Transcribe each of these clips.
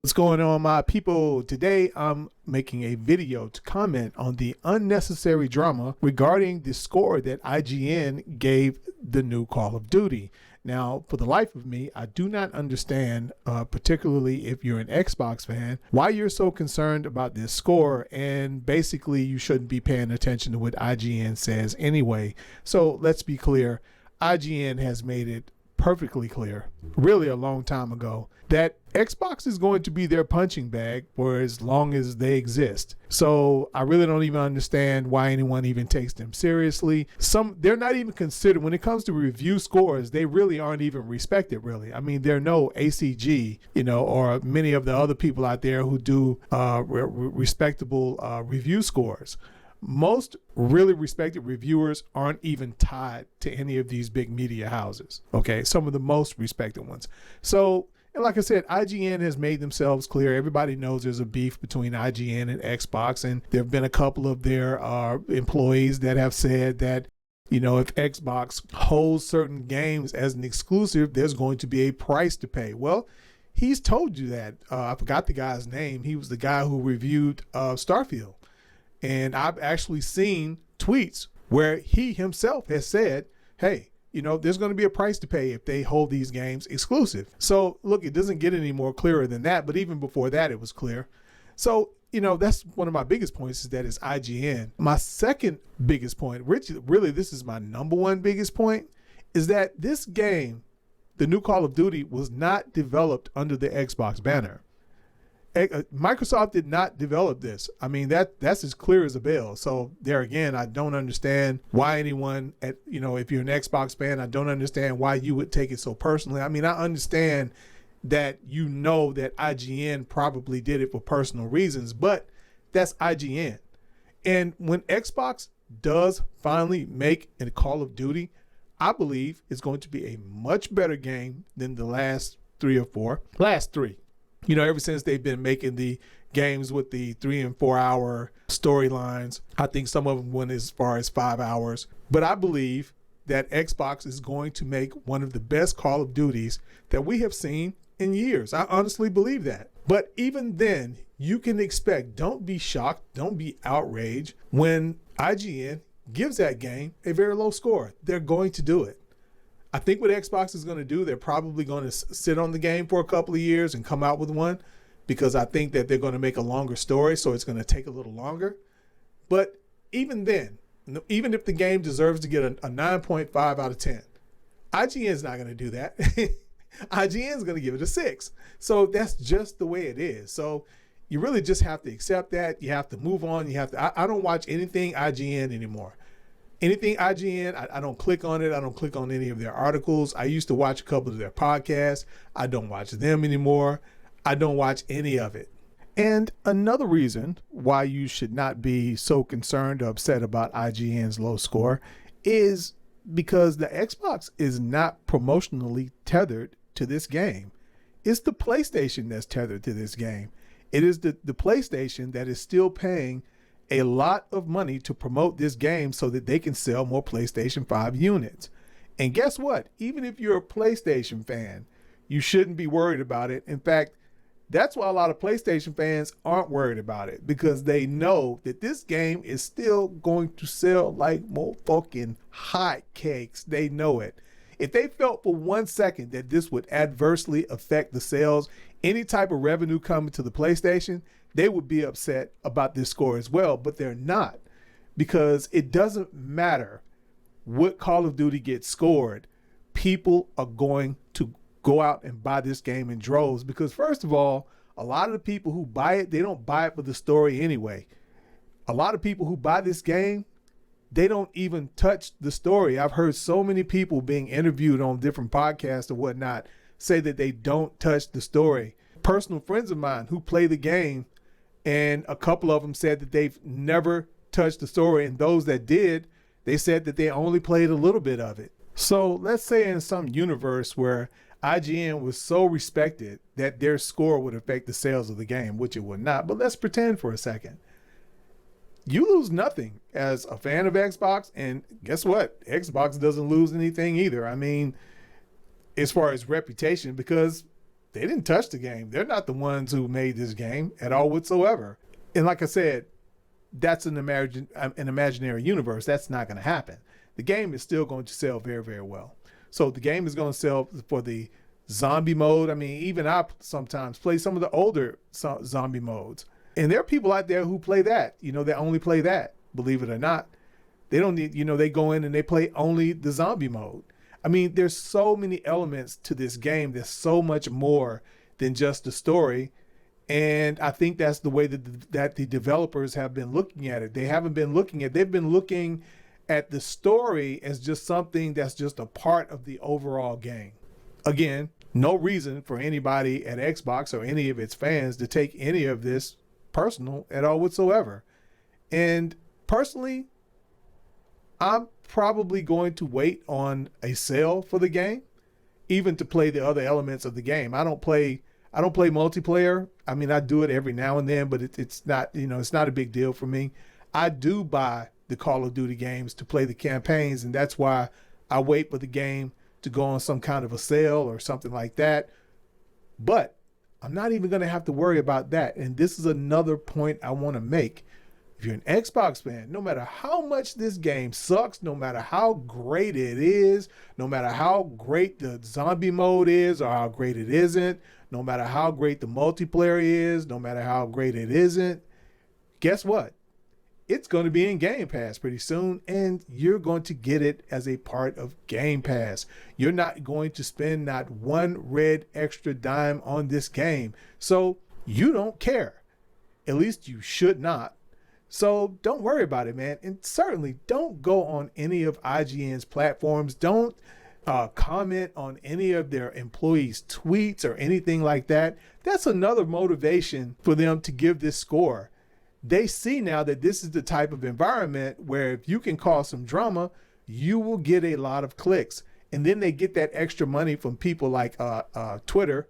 What's going on, my people? Today I'm making a video to comment on the unnecessary drama regarding the score that IGN gave the new Call of Duty. Now, for the life of me, I do not understand, particularly if you're an Xbox fan, why you're so concerned about this score, and basically you shouldn't be paying attention to what IGN says anyway. So let's be clear, IGN has made it perfectly clear, really a long time ago, that Xbox is going to be their punching bag for as long as they exist. So I really don't even understand why anyone even takes them seriously. They're not even considered, when it comes to review scores, they really aren't even respected, really. I mean, they're no ACG, or many of the other people out there who do respectable review scores. Most really respected reviewers aren't even tied to any of these big media houses. Okay, some of the most respected ones. So, and like I said, IGN has made themselves clear. Everybody knows there's a beef between IGN and Xbox, and there have been a couple of their employees that have said that, if Xbox holds certain games as an exclusive, there's going to be a price to pay. Well, he's told you that. I forgot the guy's name. He was the guy who reviewed Starfield. And I've actually seen tweets where he himself has said, hey, there's going to be a price to pay if they hold these games exclusive. So look, it doesn't get any more clearer than that. But even before that, it was clear. So, that's one of my biggest points, is that it's IGN. My second biggest point, really, this is my number one biggest point, is that this game, the new Call of Duty, was not developed under the Xbox banner. Microsoft did not develop this. I mean, that's as clear as a bell. So there again, I don't understand why anyone if you're an Xbox fan, I don't understand why you would take it so personally. I mean, I understand that that IGN probably did it for personal reasons, but that's IGN. And when Xbox does finally make a Call of Duty, I believe it's going to be a much better game than the last three. Ever since they've been making the games with the 3 and 4 hour storylines, I think some of them went as far as 5 hours. But I believe that Xbox is going to make one of the best Call of Duties that we have seen in years. I honestly believe that. But even then, you can expect, don't be shocked, don't be outraged when IGN gives that game a very low score. They're going to do it. I think what Xbox is going to do, they're probably going to sit on the game for a couple of years and come out with one, because I think that they're going to make a longer story, so it's going to take a little longer. But even then, even if the game deserves to get a 9.5 out of 10, IGN is not going to do that. IGN is going to give it a 6. So that's just the way it is. So you really just have to accept that. You have to move on. I don't watch anything IGN anymore. Anything IGN, I don't click on it. I don't click on any of their articles. I used to watch a couple of their podcasts. I don't watch them anymore. I don't watch any of it. And another reason why you should not be so concerned or upset about IGN's low score is because the Xbox is not promotionally tethered to this game. It's the PlayStation that's tethered to this game. It is the PlayStation that is still paying a lot of money to promote this game so that they can sell more PlayStation 5 units. And guess what? Even if you're a PlayStation fan, you shouldn't be worried about it. In fact, that's why a lot of PlayStation fans aren't worried about it, because they know that this game is still going to sell like more fucking hotcakes. They know it. If they felt for 1 second that this would adversely affect the sales, any type of revenue coming to the PlayStation, they would be upset about this score as well, but they're not, because it doesn't matter what Call of Duty gets scored. People are going to go out and buy this game in droves, because first of all, a lot of the people who buy it, they don't buy it for the story anyway. A lot of people who buy this game, they don't even touch the story. I've heard so many people being interviewed on different podcasts or whatnot say that they don't touch the story. Personal friends of mine who play the game, and a couple of them said that they've never touched the story. And those that did, they said that they only played a little bit of it. So let's say in some universe where IGN was so respected that their score would affect the sales of the game, which it would not. But let's pretend for a second. You lose nothing as a fan of Xbox. And guess what? Xbox doesn't lose anything either. I mean, as far as reputation, because they didn't touch the game. They're not the ones who made this game at all whatsoever. And like I said, that's an imaginary universe. That's not going to happen. The game is still going to sell very, very well. So the game is going to sell for the zombie mode. I mean, even I sometimes play some of the older zombie modes. And there are people out there who play that, that only play that, believe it or not. They don't need, they go in and they play only the zombie mode. I mean, there's so many elements to this game. There's so much more than just the story. And I think that's the way that the developers have been looking at it. They've been looking at the story as just something that's just a part of the overall game. Again, no reason for anybody at Xbox or any of its fans to take any of this personal at all whatsoever. And personally, I'm probably going to wait on a sale for the game, even to play the other elements of the game. I don't play multiplayer. I mean, I do it every now and then, but it's not, it's not a big deal for me. I do buy the Call of Duty games to play the campaigns, and that's why I wait for the game to go on some kind of a sale or something like that. But I'm not even going to have to worry about that. And this is another point I want to make. If you're an Xbox fan, no matter how much this game sucks, no matter how great it is, no matter how great the zombie mode is or how great it isn't, no matter how great the multiplayer is, no matter how great it isn't, guess what? It's going to be in Game Pass pretty soon, and you're going to get it as a part of Game Pass. You're not going to spend not one red extra dime on this game. So you don't care. At least you should not. So don't worry about it, man. And certainly don't go on any of IGN's platforms. Don't comment on any of their employees' tweets or anything like that. That's another motivation for them to give this score. They see now that this is the type of environment where if you can cause some drama, you will get a lot of clicks. And then they get that extra money from people like Twitter.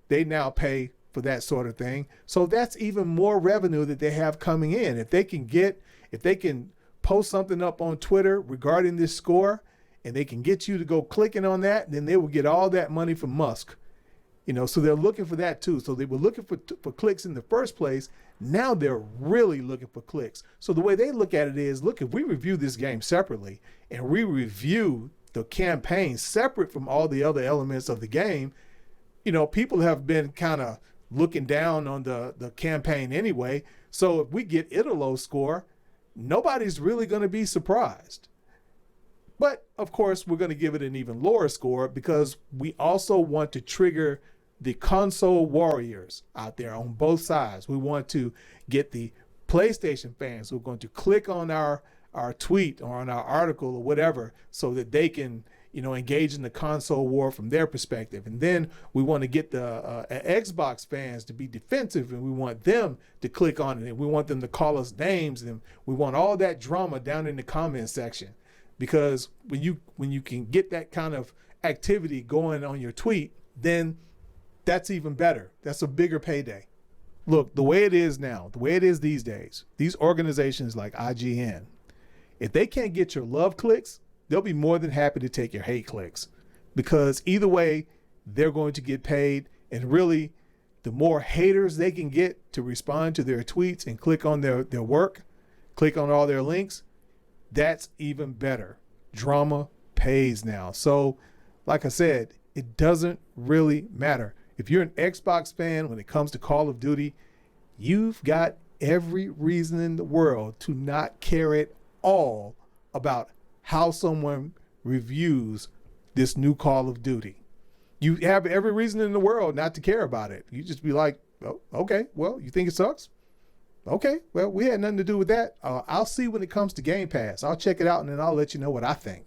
They now pay for that sort of thing. So that's even more revenue that they have coming in. If they can post something up on Twitter regarding this score, and they can get you to go clicking on that, then they will get all that money from Musk. So they're looking for that too. So they were looking for clicks in the first place. Now they're really looking for clicks. So the way they look at it is, look, if we review this game separately and we review the campaign separate from all the other elements of the game, people have been kind of looking down on the campaign anyway. So if we get it a low score, nobody's really going to be surprised. But of course, we're going to give it an even lower score because we also want to trigger the console warriors out there on both sides. We want to get the PlayStation fans who are going to click on our tweet or on our article or whatever so that they can, engage in the console war from their perspective. And then we want to get the Xbox fans to be defensive, and we want them to click on it, and we want them to call us names, and we want all that drama down in the comment section. Because when you can get that kind of activity going on your tweet, then that's even better. That's a bigger payday. Look, the way it is now, the way it is these days, these organizations like IGN, if they can't get your love clicks, they'll be more than happy to take your hate clicks. Because either way, they're going to get paid. And really, the more haters they can get to respond to their tweets and click on their work, click on all their links, that's even better. Drama pays now. So, like I said, it doesn't really matter. If you're an Xbox fan, when it comes to Call of Duty, you've got every reason in the world to not care at all about how someone reviews this new Call of Duty. You have every reason in the world not to care about it. You just be like, oh, okay, well, you think it sucks? Okay, well, we had nothing to do with that. I'll see when it comes to Game Pass. I'll check it out, and then I'll let you know what I think.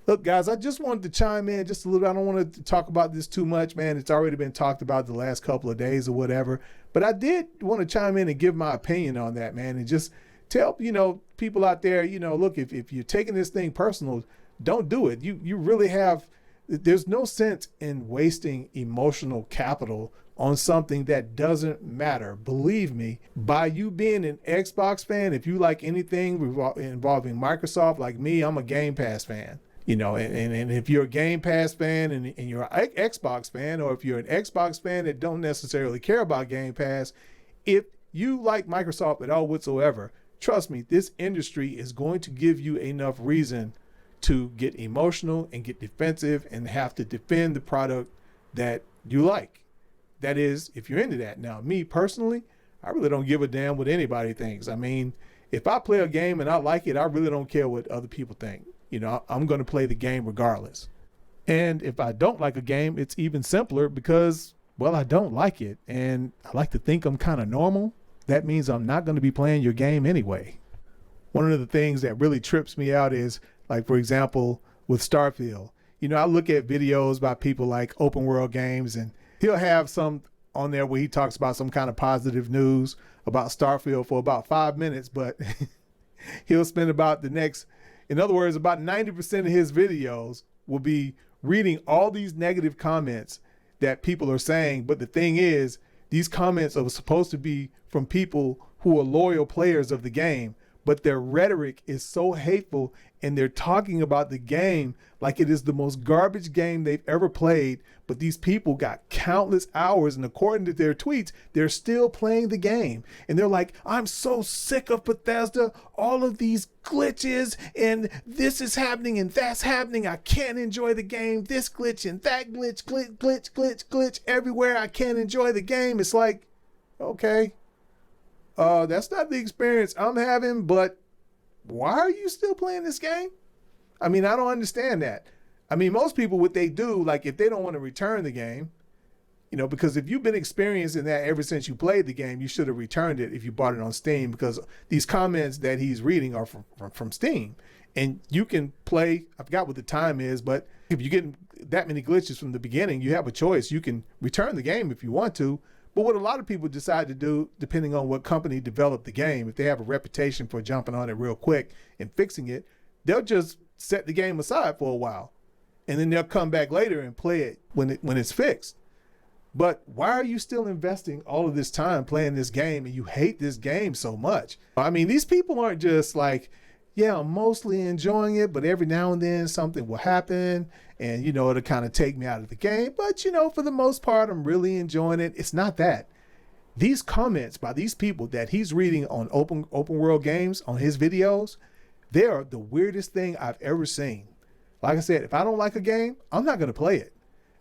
Look, guys, I just wanted to chime in just a little bit. I don't want to talk about this too much, man. It's already been talked about the last couple of days or whatever. But I did want to chime in and give my opinion on that, man, and just tell, people out there, look, if you're taking this thing personal, don't do it. You really have, there's no sense in wasting emotional capital on something that doesn't matter. Believe me, by you being an Xbox fan, if you like anything involving Microsoft, like me, I'm a Game Pass fan. And if you're a Game Pass fan and you're an Xbox fan, or if you're an Xbox fan that don't necessarily care about Game Pass, if you like Microsoft at all whatsoever, trust me, this industry is going to give you enough reason to get emotional and get defensive and have to defend the product that you like. That is, if you're into that. Now, me personally, I really don't give a damn what anybody thinks. I mean, if I play a game and I like it, I really don't care what other people think. I'm going to play the game regardless. And if I don't like a game, it's even simpler because, well, I don't like it. And I like to think I'm kind of normal. That means I'm not going to be playing your game anyway. One of the things that really trips me out is, like, for example, with Starfield. I look at videos by people like Open World Games, and he'll have some on there where he talks about some kind of positive news about Starfield for about 5 minutes, but he'll spend about in other words, about 90% of his videos will be reading all these negative comments that people are saying. But the thing is, these comments are supposed to be from people who are loyal players of the game, but their rhetoric is so hateful, and they're talking about the game like it is the most garbage game they've ever played. But these people got countless hours, and according to their tweets, they're still playing the game. And they're like, I'm so sick of Bethesda, all of these glitches, and this is happening and that's happening. I can't enjoy the game. This glitch and that glitch everywhere. I can't enjoy the game. It's like, okay, that's not the experience I'm having, but why are you still playing this game? I mean, I don't understand that. I mean, most people, what they do, like if they don't want to return the game, because if you've been experiencing that ever since you played the game, you should have returned it if you bought it on Steam, because these comments that he's reading are from Steam. And you can play, I forgot what the time is, but if you get that many glitches from the beginning, you have a choice. You can return the game if you want to. But what a lot of people decide to do, depending on what company developed the game, if they have a reputation for jumping on it real quick and fixing it, they'll just set the game aside for a while. And then they'll come back later and play it when it's fixed. But why are you still investing all of this time playing this game and you hate this game so much? I mean, these people aren't just like, yeah, I'm mostly enjoying it, but every now and then something will happen and, it'll kind of take me out of the game. But, for the most part, I'm really enjoying it. It's not that. These comments by these people that he's reading on open world games on his videos, they are the weirdest thing I've ever seen. Like I said, if I don't like a game, I'm not going to play it.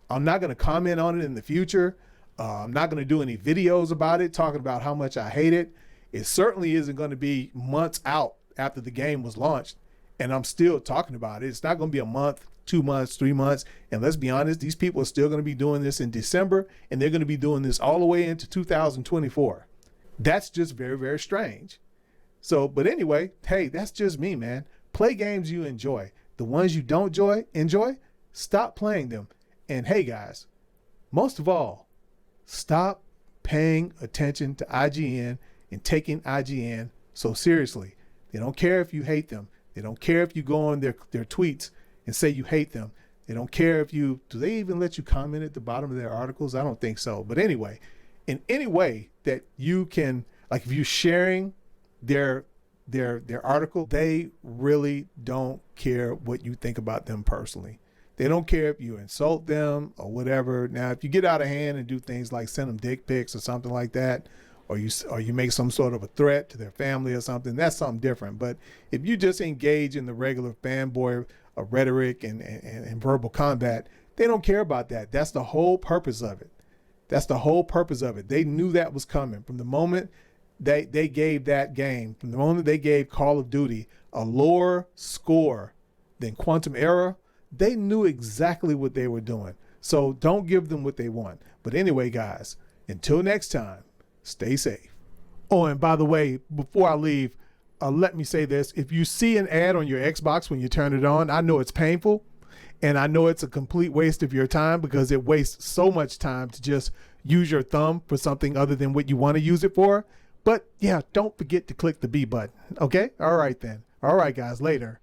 I'm not going to comment on it in the future. I'm not going to do any videos about it, talking about how much I hate it. It certainly isn't going to be months out after the game was launched, and I'm still talking about it. It's not going to be a month, 2 months, 3 months. And let's be honest, these people are still going to be doing this in December, and they're going to be doing this all the way into 2024. That's just very, very strange. So, but anyway, hey, that's just me, man. Play games you enjoy. The ones you don't enjoy, stop playing them. And hey, guys, most of all, stop paying attention to IGN and taking IGN so seriously. They don't care if you hate them. They don't care if you go on their tweets and say you hate them. They don't care if do they even let you comment at the bottom of their articles? I don't think so. But anyway, in any way that you can, like if you're sharing their article, they really don't care what you think about them personally. They don't care if you insult them or whatever. Now, if you get out of hand and do things like send them dick pics or something like that, or you make some sort of a threat to their family or something, that's something different. But if you just engage in the regular fanboy rhetoric and verbal combat, they don't care about that. That's the whole purpose of it. That's the whole purpose of it. They knew that was coming from the moment they gave that game, from the moment they gave Call of Duty a lower score than Quantum Era. They knew exactly what they were doing. So don't give them what they want. But anyway, guys, until next time, stay safe. Oh, and by the way, before I leave, let me say this. If you see an ad on your Xbox when you turn it on, I know it's painful, and I know it's a complete waste of your time because it wastes so much time to just use your thumb for something other than what you want to use it for. But yeah, don't forget to click the B button. Okay? All right then. All right, guys, later.